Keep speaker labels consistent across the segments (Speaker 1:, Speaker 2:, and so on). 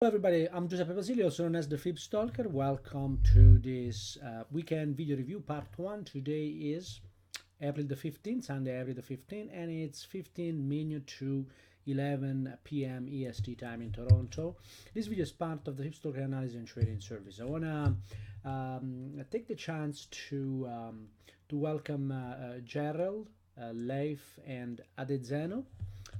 Speaker 1: Hello everybody, I'm Giuseppe Basilio, also known as the FibStalker. Welcome to this weekend video review part 1. Today is April the 15th, Sunday, April the 15th, and it's 15 minutes to 11 p.m. EST time in Toronto. This video is part of the FibStalker analysis and trading service. I want to take the chance to welcome Gerald, Leif, and Adezeno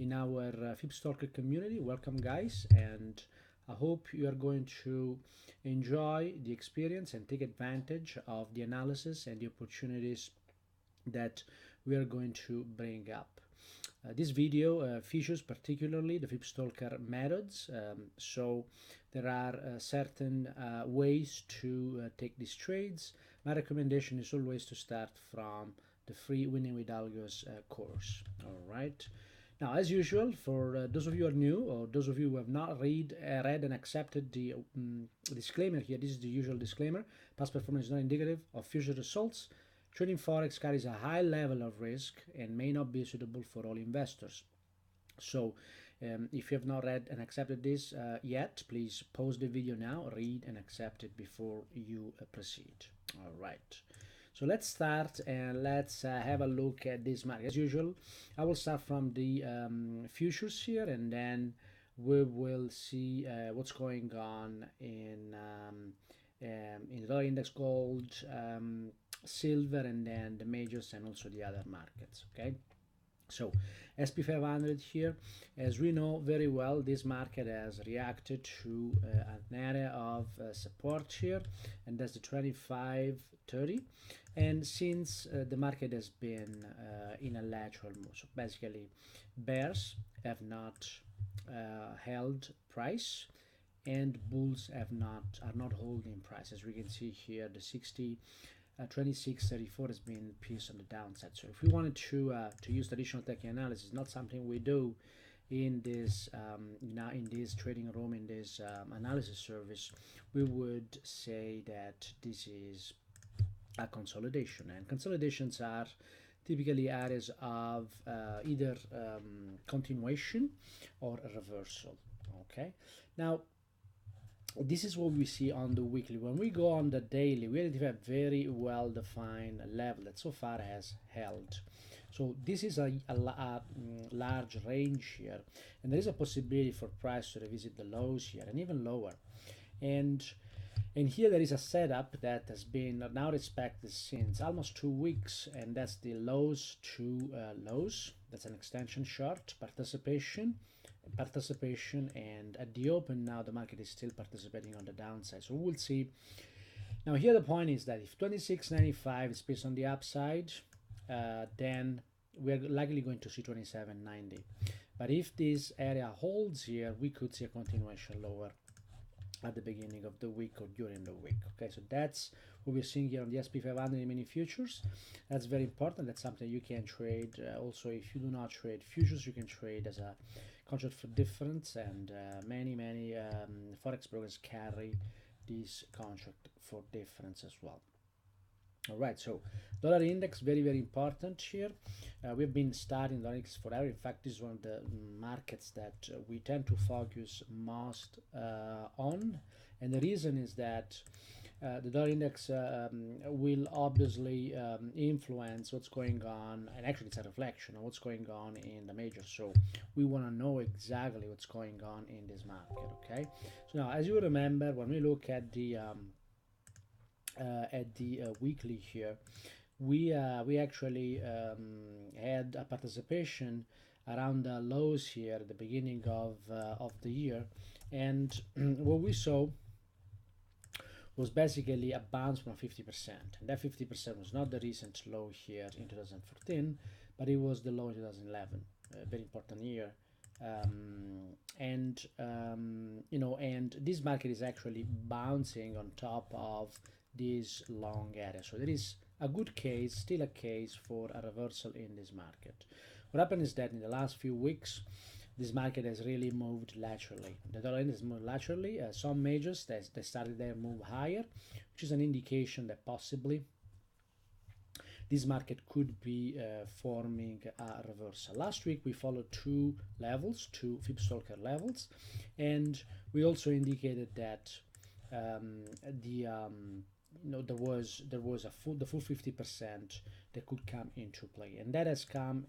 Speaker 1: in our FibStalker community. Welcome, guys, and I hope you are going to enjoy the experience and take advantage of the analysis and the opportunities that we are going to bring up. This video features particularly the FibStalker methods. So there are certain ways to take these trades. My recommendation is always to start from the free Winning with Algos course. All right. Now, as usual, for those of you who are new or those of you who have not read and accepted the disclaimer here, this is the usual disclaimer. Past performance is not indicative of future results. Trading Forex carries a high level of risk and may not be suitable for all investors. So, if you have not read and accepted this yet, please pause the video now, read and accept it before you proceed. All right. So let's start and let's have a look at this market. As usual, I will start from the futures here, and then we will see what's going on in the dollar index, gold, silver, and then the majors and also the other markets. Okay. So SP 500 here, as we know very well, this market has reacted to an area of support here, and that's the 25.30. And since the market has been in a lateral move, so basically bears have not held price, and bulls are not holding price. As we can see here, the 26.34 has been pierced on the downside. So if we wanted to use traditional technical analysis, not something we do in this now in this trading room, in this analysis service, we would say that this is a consolidation, and consolidations are typically areas of either continuation or a reversal. Okay, now this is what we see on the weekly. When we go on the daily, we identify a very well defined level that so far has held. So this is a large range here, and there is a possibility for price to revisit the lows here and even lower. And here there is a setup that has been now respected since almost 2 weeks, and that's the lows to lows. That's an extension short participation, and at the open now the market is still participating on the downside. So we'll see. Now here the point is that if 26.95 is based on the upside, then we're likely going to see 27.90. But if this area holds here, we could see a continuation lower at the beginning of the week or during the week. Okay, so that's what we're seeing here on the SP 500 mini futures. That's very important. That's something you can trade. Also, if you do not trade futures, you can trade as a contract for difference, and many forex brokers carry this contract for difference as well. All right, so dollar index, very important here. We've been studying dollar index forever. In fact, this is one of the markets that we tend to focus most on, and the reason is that the dollar index will obviously influence what's going on, and actually it's a reflection of what's going on in the majors. So we want to know exactly what's going on in this market. Okay, so now as you remember, when we look at the weekly here, we actually had a participation around the lows here at the beginning of the year, and what we saw was basically a bounce from 50%, and that 50% was not the recent low here in 2014, but it was the low in 2011, a very important year. And this market is actually bouncing on top of this long area. So there is a good case, still a case for a reversal in this market. What happened is that in the last few weeks, this market has really moved laterally. The dollar index moved laterally. Some majors, they started their move higher, which is an indication that possibly this market could be forming a reversal. Last week we followed two levels, two FibStalker levels, and we also indicated that there was the full 50% that could come into play, and that has come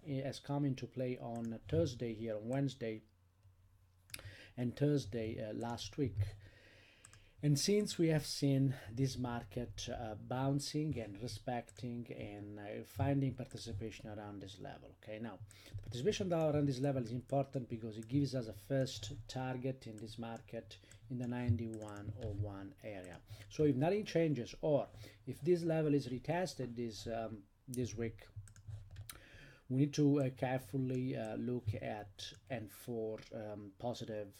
Speaker 1: into play on Thursday here, on Wednesday and Thursday last week. And since we have seen this market bouncing and respecting and finding participation around this level, okay, now the participation around this level is important because it gives us a first target in this market in the 91.01 area. So if nothing changes, or if this level is retested this week, we need to carefully look at and for positive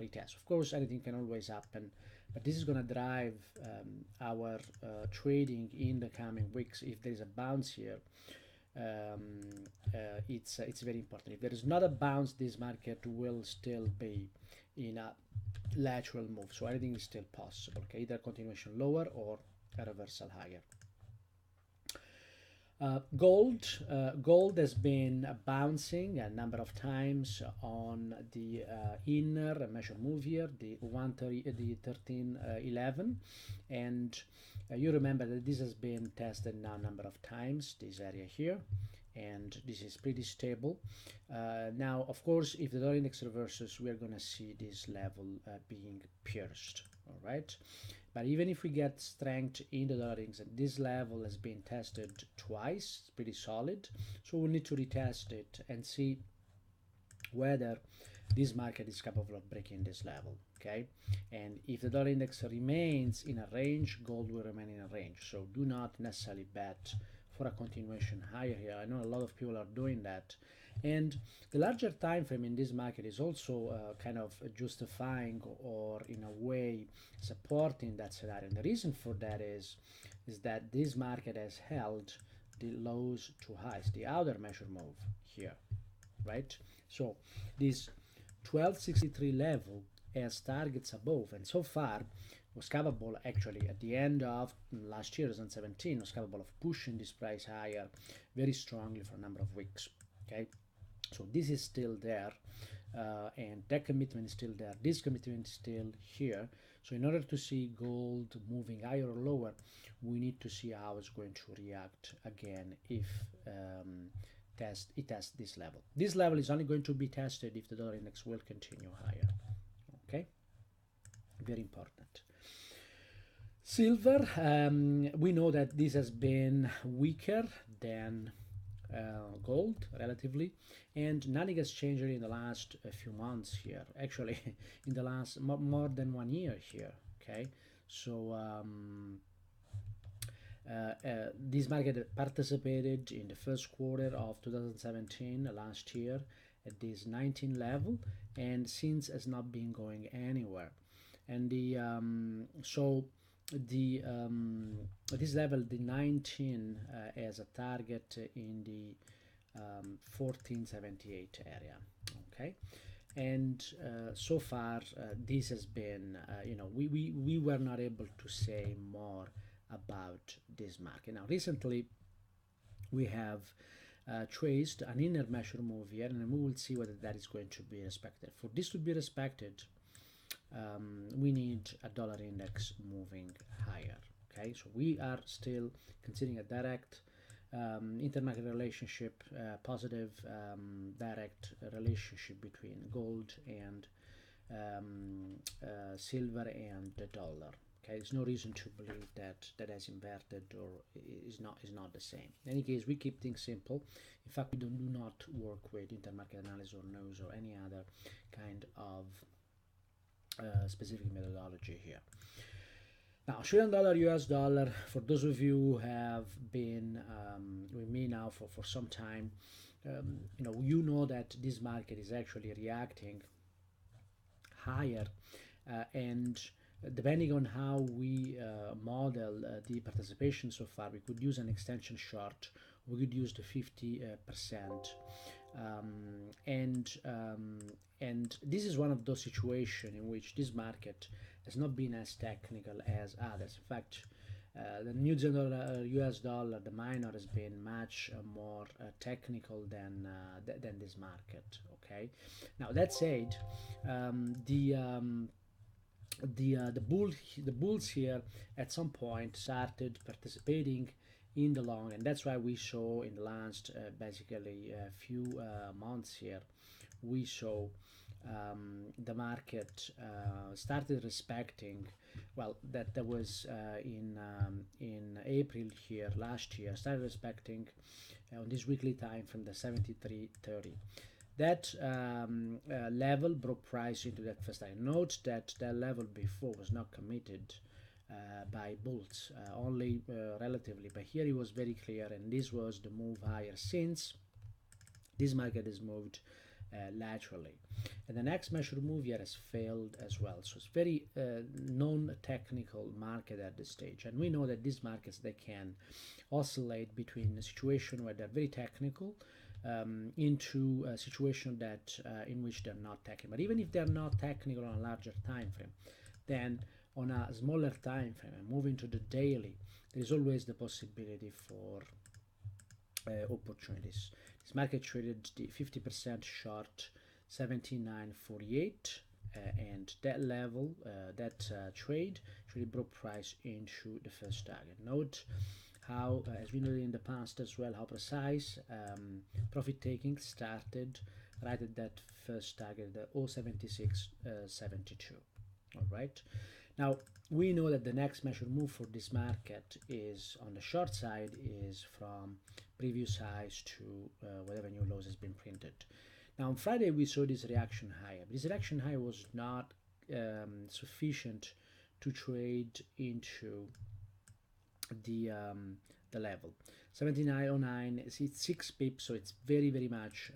Speaker 1: retest. Of course, anything can always happen, but this is going to drive our trading in the coming weeks. If there is a bounce here, it's very important. If there is not a bounce, this market will still be in a lateral move, so anything is still possible, okay, either continuation lower or a reversal higher. Gold has been bouncing a number of times on the inner measure move here, the 1311, and you remember that this has been tested now a number of times, this area here, and this is pretty stable. Now, of course, if the dollar index reverses, we are going to see this level being pierced, all right? But even if we get strength in the dollar index, and this level has been tested twice, it's pretty solid, so we'll need to retest it and see whether this market is capable of breaking this level, okay? And if the dollar index remains in a range, gold will remain in a range, so do not necessarily bet for a continuation higher here. I know a lot of people are doing that, and the larger time frame in this market is also kind of justifying or in a way supporting that scenario. And the reason for that is that this market has held the lows to highs, the outer measure move here, right? So this 1263 level has targets above, and so far was capable, actually at the end of last year, 2017, was capable of pushing this price higher very strongly for a number of weeks, okay? So this is still there, and that commitment is still there, this commitment is still here. So in order to see gold moving higher or lower, we need to see how it's going to react again if it tests this level. This level is only going to be tested if the dollar index will continue higher, okay? Very important. Silver, we know that this has been weaker than gold relatively, and nothing has changed in the last few months here, actually in the last more than 1 year here, okay? So this market participated in the first quarter of 2017 last year at this 19 level, and since has not been going anywhere. And the this level, the 19, as a target in the 1478 area, okay? And so far this has been we were not able to say more about this market. Now recently we have traced an inner measure move here, and we will see whether that is going to be respected. For this to be respected, we need a dollar index moving higher, okay? So we are still considering a direct intermarket relationship, positive direct relationship between gold and silver and the dollar, okay? There's no reason to believe that that has inverted or is not the same. In any case, we keep things simple. In fact, we do not work with intermarket analysis or no's or any other kind of specific methodology here. Now, Australian dollar, US dollar, for those of you who have been with me now for some time, you know that this market is actually reacting higher, and depending on how we model the participation so far, we could use an extension short, we could use the 50%, and this is one of those situations in which this market has not been as technical as others. In fact, The New Zealand dollar, US dollar, the minor has been much more technical than this market. Okay, now that said, the bulls here at some point started participating in the long, and that's why we saw in the last basically a few months here, we saw the market started respecting, well, that was in April here last year, started respecting on this weekly time from the 73.30. That level broke price into that first time. Note that that level before was not committed by bulls, only relatively, but here it was very clear, and this was the move higher since this market has moved laterally. And the next measure move here has failed as well, so it's very non-technical market at this stage, and we know that these markets, they can oscillate between a situation where they're very technical into a situation that in which they're not technical. But even if they're not technical on a larger time frame, then on a smaller time frame and moving to the daily, there is always the possibility for opportunities. This market traded the 50% short 79.48, and that level, that trade really broke price into the first target. Note how, as we noted in the past as well, how precise profit taking started right at that first target, the 076.72. All right. Now we know that the next measure move for this market is on the short side is from previous highs to whatever new lows has been printed. Now on Friday we saw this reaction high. This reaction high was not sufficient to trade into the level 79.09. It's 6 pips, so it's very much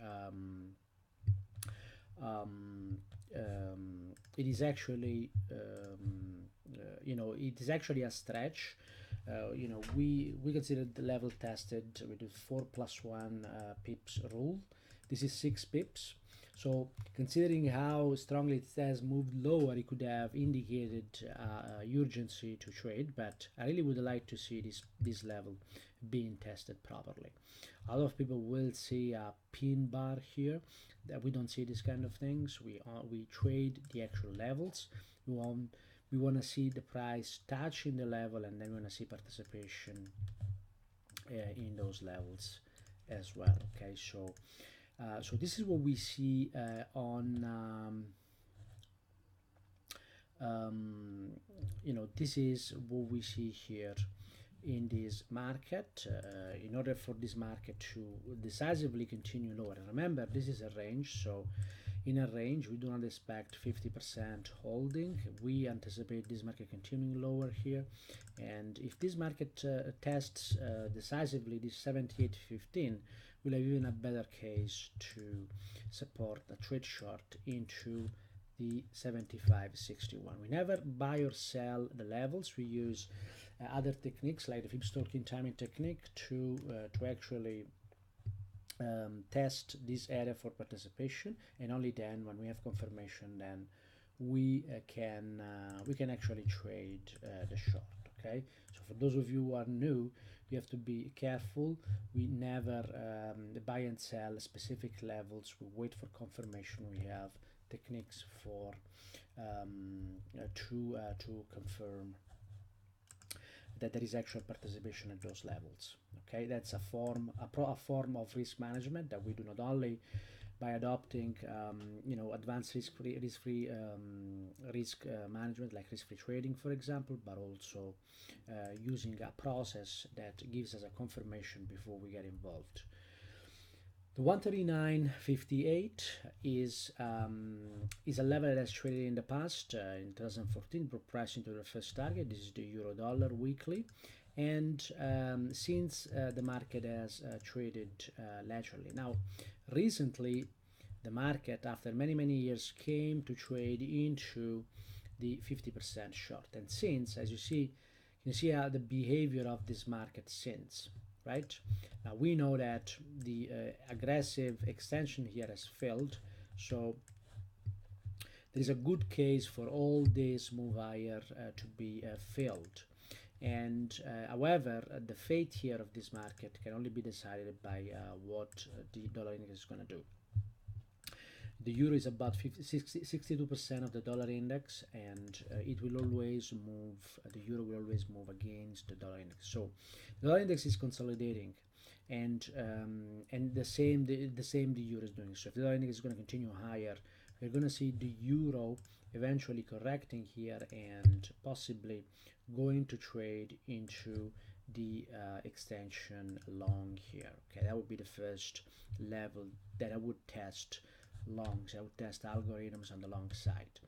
Speaker 1: it is actually it is actually a stretch. We considered the level tested with the 4+1 pips rule. This is 6 pips. So considering how strongly it has moved lower, it could have indicated urgency to trade, but I really would like to see this level being tested properly. A lot of people will see a pin bar here. That we don't see this kind of things. We trade the actual levels. We want to see the price touching the level, and then we want to see participation in those levels as well. Okay, so this is what we see this is what we see here in this market. In order for this market to decisively continue lower, remember this is a range, so in a range we do not expect 50% holding. We anticipate this market continuing lower here, and if this market tests decisively this 78.15, we'll have even a better case to support a trade short into the 75.61. We never buy or sell the levels. We use other techniques like the FibStalker timing technique to actually test this area for participation, and only then, when we have confirmation, then we can actually trade the short. Okay, so for those of you who are new, you have to be careful. We never buy and sell specific levels. We wait for confirmation. We have techniques for to confirm that there is actual participation at those levels. Okay, that's a form of risk management that we do not only by adopting advanced risk-free management like risk-free trading, for example, but also using a process that gives us a confirmation before we get involved. The 139.58 is a level that has traded in the past. In 2014, broke price into the first target. This is the euro dollar weekly, and since the market has traded laterally. Now, recently, the market, after many years, came to trade into the 50% short, and since, as you see, you can see how the behavior of this market since. Right now we know that the aggressive extension here has failed, so there is a good case for all this move higher to be filled, And however, the fate here of this market can only be decided by what the dollar index is going to do. The euro is about 62% of the dollar index, and it will always move, the euro will always move against the dollar index. So the dollar index is consolidating, and the same the euro is doing. So if the dollar index is going to continue higher, we're going to see the euro eventually correcting here and possibly going to trade into the extension long here. Okay, that would be the first level that I would test longs. I would test algorithms on the long side.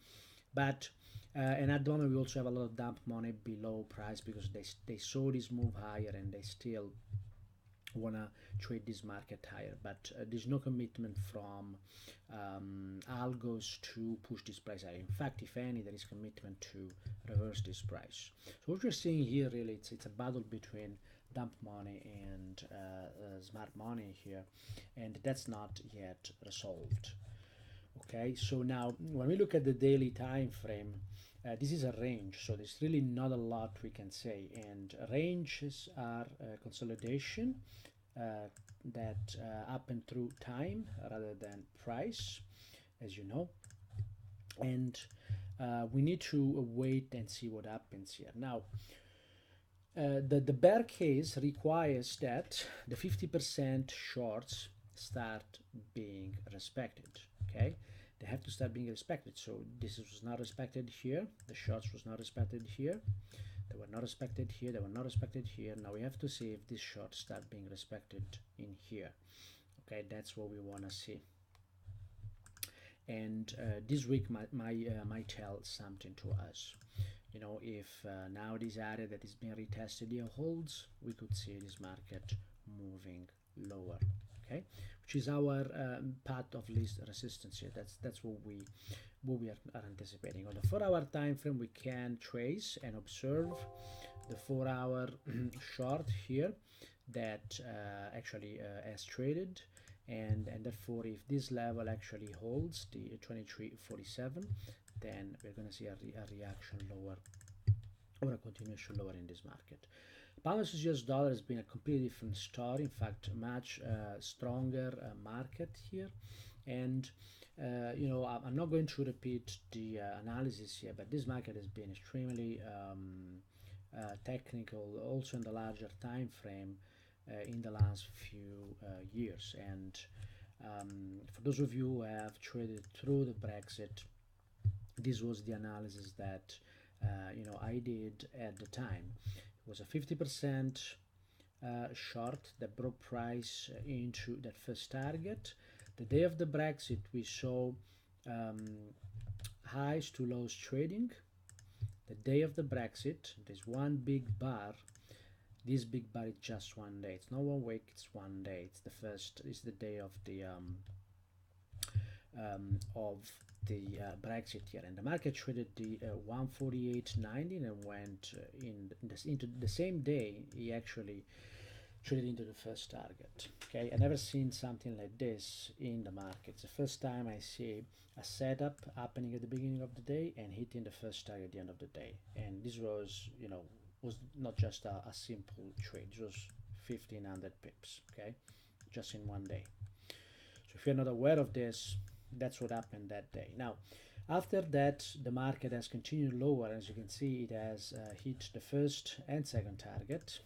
Speaker 1: But and at the moment we also have a lot of dump money below price because they saw this move higher and they still want to trade this market higher, but there's no commitment from algos to push this price higher. In fact, if any, there is commitment to reverse this price. So what you're seeing here really, it's a battle between dump money and smart money here, and that's not yet resolved. Okay, so now when we look at the daily time frame, this is a range, so there's really not a lot we can say, and ranges are consolidation that happen through time rather than price, as you know, and we need to wait and see what happens here. Now the bear case requires that the 50% shorts start being respected. Okay, they have to start being respected. So this was not respected here, the shorts was not respected here, they were not respected here, they were not respected here. Now we have to see if these shorts start being respected in here. Okay, that's what we want to see. And this week might tell something to us. You know, if now this area that is being retested here holds, we could see this market moving lower. Okay, which is our path of least resistance here. That's what we are anticipating. On the 4-hour time frame, we can trace and observe the 4-hour short here that actually has traded, and therefore if this level actually holds the 23.47, then we're going to see a reaction lower or a continuation lower in this market. Pound versus US dollar has been a completely different story. In fact, much stronger market here, and you know, I'm not going to repeat the analysis here, but this market has been extremely technical, also in the larger time frame in the last few years. And for those of you who have traded through the Brexit, this was the analysis that you know, I did at the time. It was a 50% short that brought price into that first target. The day of the Brexit, we saw highs to lows trading. The day of the Brexit, there's one big bar. This big bar is just one day. It's not 1 week, it's 1 day. It's the first, it's the day of the Brexit here, and the market traded the 148.90 and went into the same day. He actually traded into the first target. Okay, I never seen something like this in the market. It's the first time I see a setup happening at the beginning of the day and hitting the first target at the end of the day. And this was, you know, was not just a simple trade. It was 1500 pips. Okay, just in 1 day. So if you're not aware of this, that's what happened that day. Now, after that, the market has continued lower. As you can see, it has hit the first and second target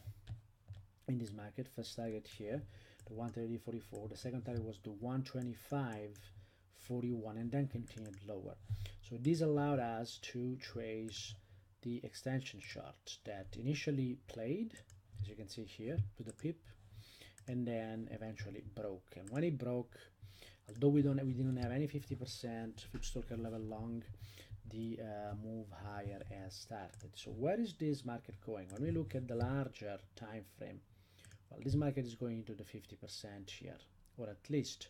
Speaker 1: in this market. First target here, the 130.44. The second target was the 125.41, and then continued lower. So this allowed us to trace the extension chart that initially played, as you can see here, to the pip, and then eventually broke. And when it broke, although we didn't have any 50% FibStalker level long, the move higher has started. So where is this market going? When we look at the larger time frame, well, this market is going into the 50% here, or at least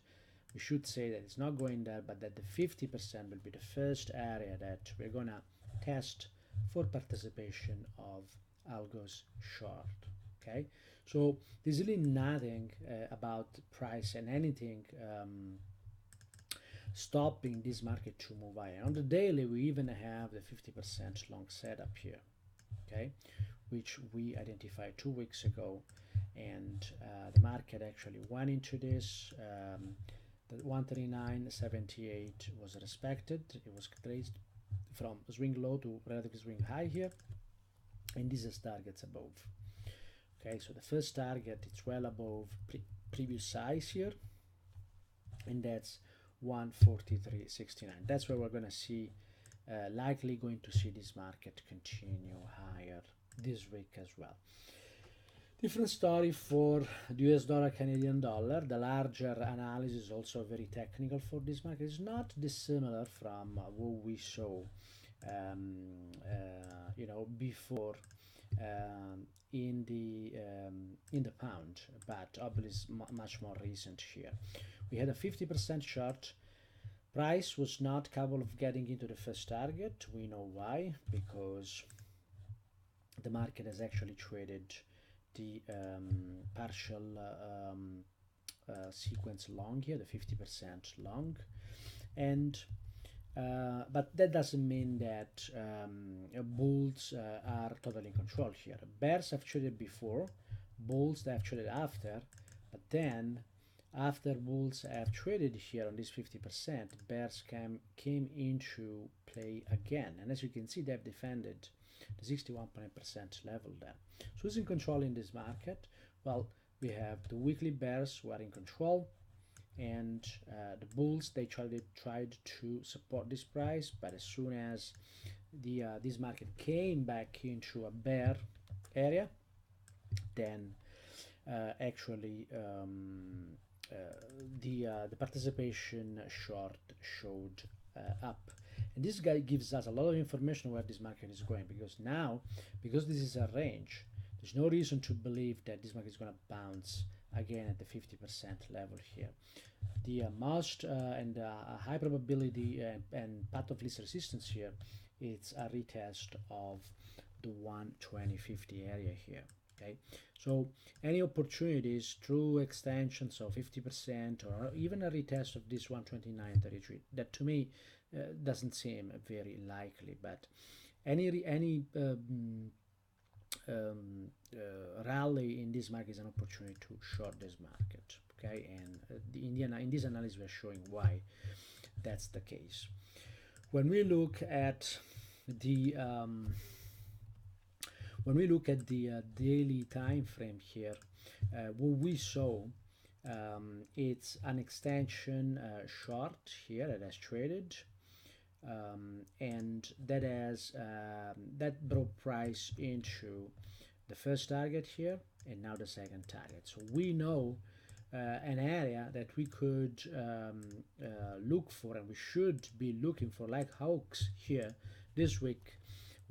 Speaker 1: we should say that it's not going there, but that the 50% will be the first area that we're gonna test for participation of algos short. Okay, so there's really nothing about price and anything stopping this market to move higher. On the daily, we even have the 50% long setup here. Okay, which we identified 2 weeks ago, and the market actually went into this. The 139.78 was respected. It was traced from swing low to relative swing high here, and this is targets above. Okay, so the first target, it's well above previous size here, and that's 143.69. That's where we're going to see, likely going to see this market continue higher this week as well. Different story for the US dollar, Canadian dollar. The larger analysis is also very technical for this market. It's not dissimilar from what we saw, before in the pound, but obviously much more recent here. We had a 50% short. Price was not capable of getting into the first target. We know why, because the market has actually traded the partial sequence long here, the 50% long, and but that doesn't mean that bulls are totally in control here. Bears have traded before, bulls have traded after, but then after bulls have traded here on this 50%, bears came into play again, and as you can see, they've defended the 61% level there. So who's in control in this market? Well, we have the weekly bears who are in control, and the bulls, they tried to support this price, but as soon as this market came back into a bear area, then actually the participation short showed up. And this guy gives us a lot of information where this market is going, because now, because this is a range, there's no reason to believe that this market is going to bounce again at the 50% level here. The most and high probability and path of least resistance here, it's a retest of the 120.50 area here. Okay, so any opportunities through extensions of 50% or even a retest of this 129.33, that to me doesn't seem very likely, but any rally in this market is an opportunity to short this market. Okay, and in this analysis we're showing why that's the case. When we look at the daily time frame here, what we saw, it's an extension short here that has traded, and that has that brought price into the first target here and now the second target. So we know an area that we could look for, and we should be looking for, like hawks here this week,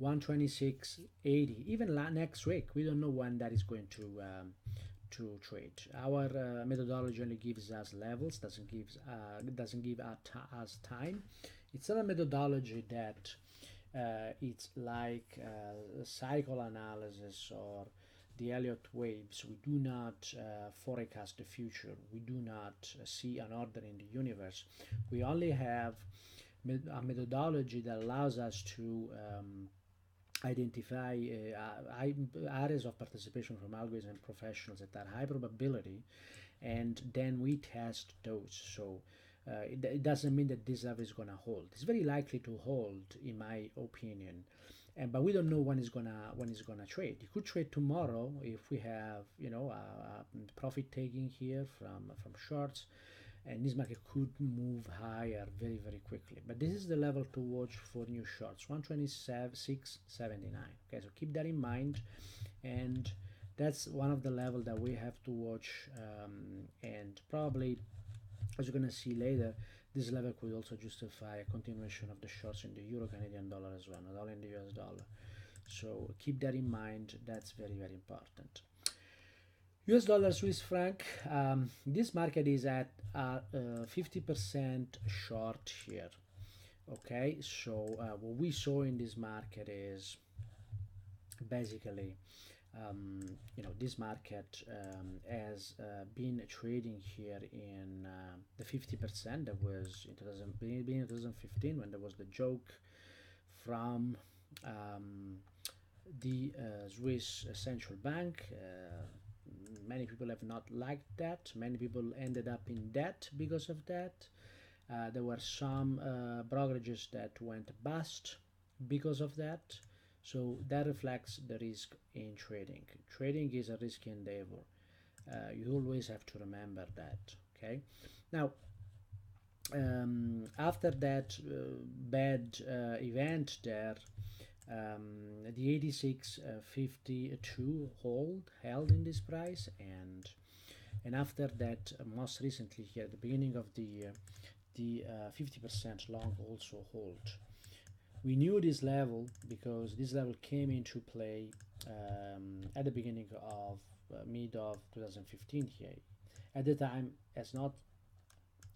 Speaker 1: 126.80. Even next week, we don't know when that is going to trade. Our methodology only gives us levels, doesn't give us time. It's not a methodology that it's like cycle analysis or the Elliott waves. We do not forecast the future. We do not see an order in the universe. We only have a methodology that allows us to identify areas of participation from algorithms and professionals that are high probability, and then we test those. So it doesn't mean that this level is going to hold. It's very likely to hold, in my opinion, but we don't know when it's gonna trade. It could trade tomorrow if we have profit taking here from shorts, and this market could move higher very, very quickly. But this is the level to watch for new shorts, 126.79. Okay, so keep that in mind, and that's one of the levels that we have to watch, and probably, as you're going to see later, this level could also justify a continuation of the shorts in the euro Canadian dollar as well, not only in the US dollar. So keep that in mind. That's very, very important. US dollar, Swiss franc, this market is at 50% short here. Okay, so what we saw in this market is basically this market has been trading here in the 50%. That was in 2015 when there was the joke from the Swiss central bank. Many people have not liked that. Many people ended up in debt because of that. There were some brokerages that went bust because of that. So that reflects the risk in trading. Trading is a risky endeavor. You always have to remember that. Okay. Now, after that bad event there, the 86.52 held in this price, and after that, most recently here at the beginning of the year, the 50% long also hold. We knew this level because this level came into play at the beginning of mid of 2015 here. At the time, as not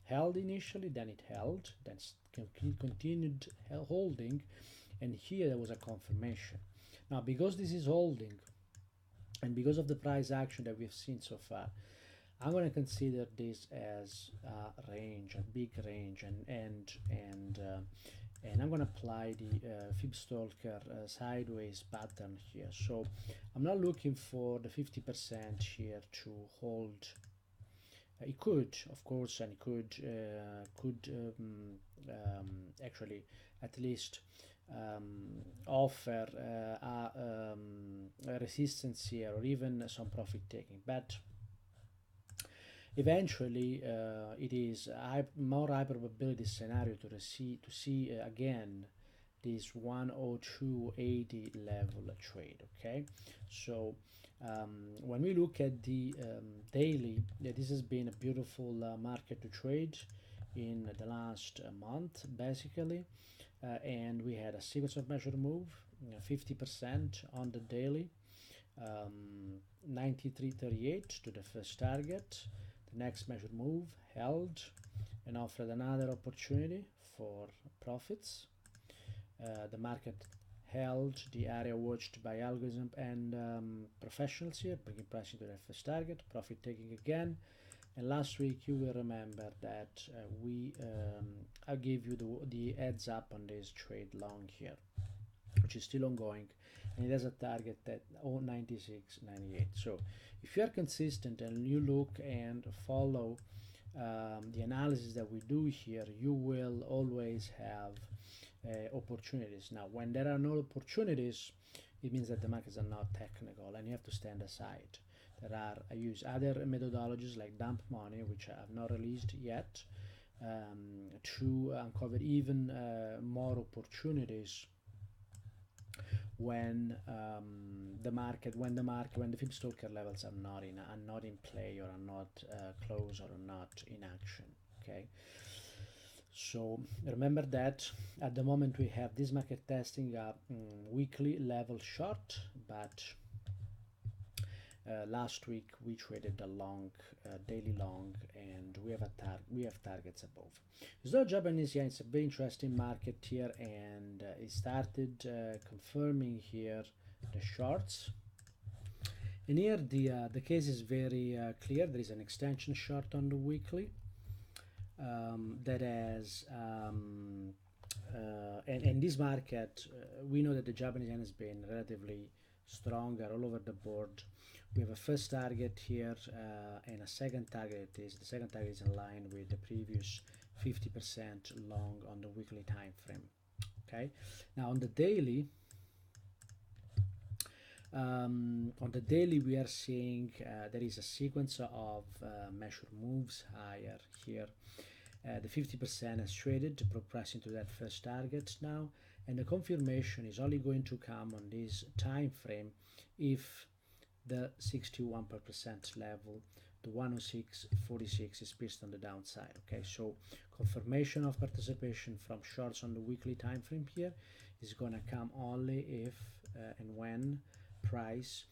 Speaker 1: held initially, then it held, then continued holding, and here there was a confirmation. Now, because this is holding, and because of the price action that we've seen so far, I'm going to consider this as a range, a big range, and I'm going to apply the FibStalker sideways pattern here. So I'm not looking for the 50% here to hold. It could, of course, and it could actually at least offer a resistance here, or even some profit taking, but eventually it is a more high probability scenario to see again this 102.80 level trade. Okay, so when we look at the daily, this has been a beautiful market to trade in the last month basically, and we had a sequence of measure move, 50% on the daily, 93.38 to the first target. The next measure move held and offered another opportunity for profits. The market held the area watched by algorithm and professionals here, bringing pricing to the first target, profit taking again. And last week you will remember that I gave you the heads up on this trade long here, which is still ongoing, and it has a target at 0.9698. So if you are consistent and you look and follow the analysis that we do here, you will always have opportunities. Now, when there are no opportunities, it means that the markets are not technical and you have to stand aside. I use other methodologies like dump money, which I have not released yet, to uncover even more opportunities when the FibStalker levels are not in play, or are not close, or are not in action. Okay, so remember that at the moment we have this market testing a weekly level short, but last week we traded a long, daily long, and we have targets above. So Japanese yen, it's a very interesting market here, and it started confirming here the shorts. And here the case is very clear. There is an extension short on the weekly that has and this market, we know that the Japanese yen has been relatively stronger all over the board. We have a first target here and a second target. The second target is in line with the previous 50% long on the weekly time frame. Okay, now on the daily we are seeing there is a sequence of measure moves higher here. The 50% has traded, progressing to that first target now, and the confirmation is only going to come on this time frame if the 61% level, the 106.46, is pierced on the downside. Okay, so confirmation of participation from shorts on the weekly time frame here is going to come only if and when price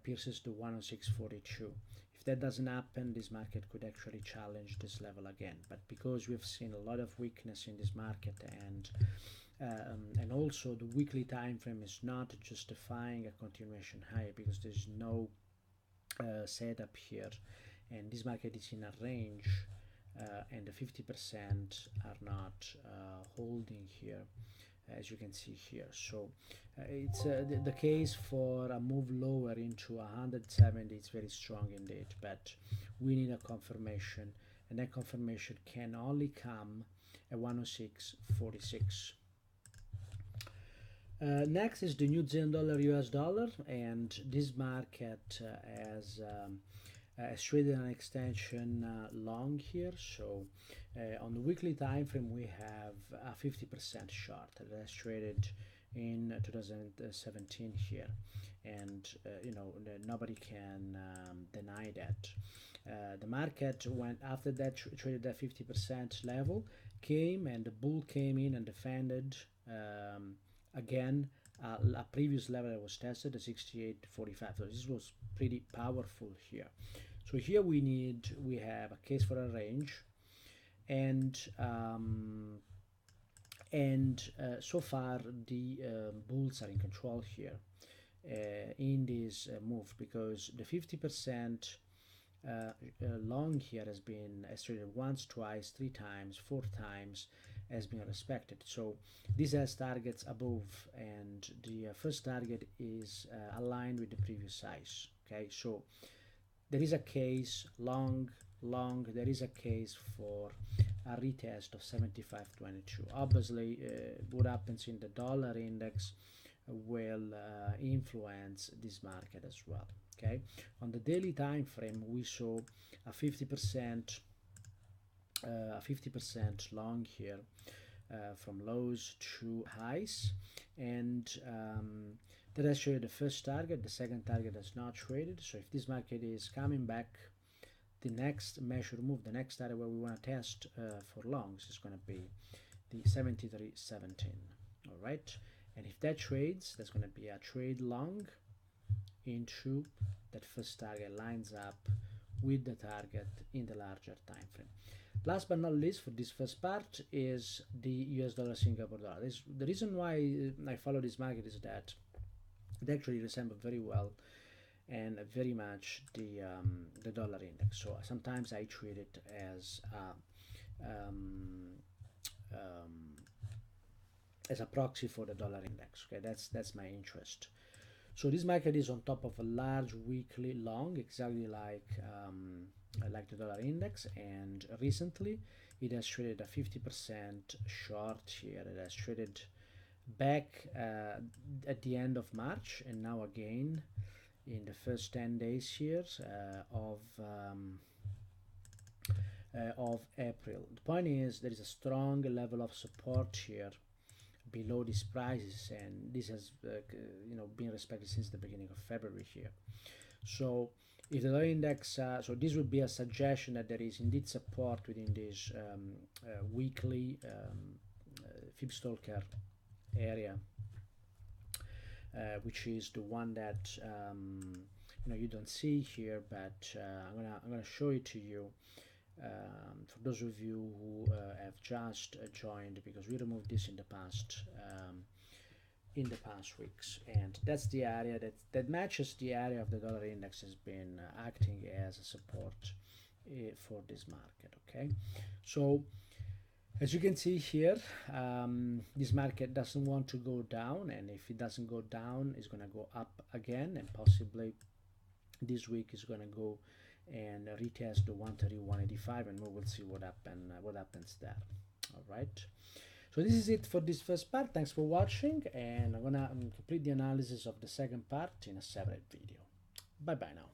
Speaker 1: pierces the 106.42. If that doesn't happen, this market could actually challenge this level again. But because we've seen a lot of weakness in this market, and also the weekly time frame is not justifying a continuation high, because there's no setup here, and this market is in a range, and the 50% are not holding here. as you can see here. So it's the case for a move lower into 170. It's very strong indeed, but we need a confirmation, and that confirmation can only come at 106.46. Next is the New Zealand dollar US dollar, and this market has traded an extension long here. So on the weekly time frame we have a 50% short that has traded in 2017 here, and nobody can deny that. The market went after that, traded that 50% level, came, and the bull came in and defended again a previous level that was tested, the 68.45. So this was pretty powerful here. So here we have a case for a range, and so far the bulls are in control here in this move, because the 50% long here has traded once, twice, 3 times, 4 times, has been respected. So this has targets above, and the first target is aligned with the previous size. Okay, so there is a case long, there is a case for a retest of 75.22. Obviously what happens in the dollar index will influence this market as well. Okay, on the daily time frame we saw a 50% long here from lows to highs, and that has traded the first target. The second target has not traded. So if this market is coming back, the next measure move, the next area where we want to test for longs is going to be the 73.17. All right, and if that trades, that's going to be a trade long into that first target, lines up with the target in the larger time frame. Last but not least, for this first part, is the US dollar Singapore dollar. The reason why I follow this market is that it actually resembles very well and very much the dollar index. So sometimes I treat it as a proxy for the dollar index. Okay, that's my interest. So this market is on top of a large weekly long, exactly like the dollar index, and recently it has traded a 50% short here. It has traded back at the end of March, and now again in the first 10 days here of April. The point is there is a strong level of support here below these prices, and this has been respected since the beginning of February here. So if the dollar index, so this would be a suggestion that there is indeed support within this weekly FibStalker area, which is the one that you don't see here, but I'm gonna show it to you for those of you who have just joined, because we removed this in the past weeks, and that's the area that matches the area of the dollar index has been acting as a support for this market. Okay, so as you can see here, this market doesn't want to go down, and if it doesn't go down, it's going to go up again, and possibly this week is going to go and retest the 131.85, and we will see what happens there. All right, so this is it for this first part. Thanks for watching, and I'm gonna complete the analysis of the second part in a separate video. Bye bye now.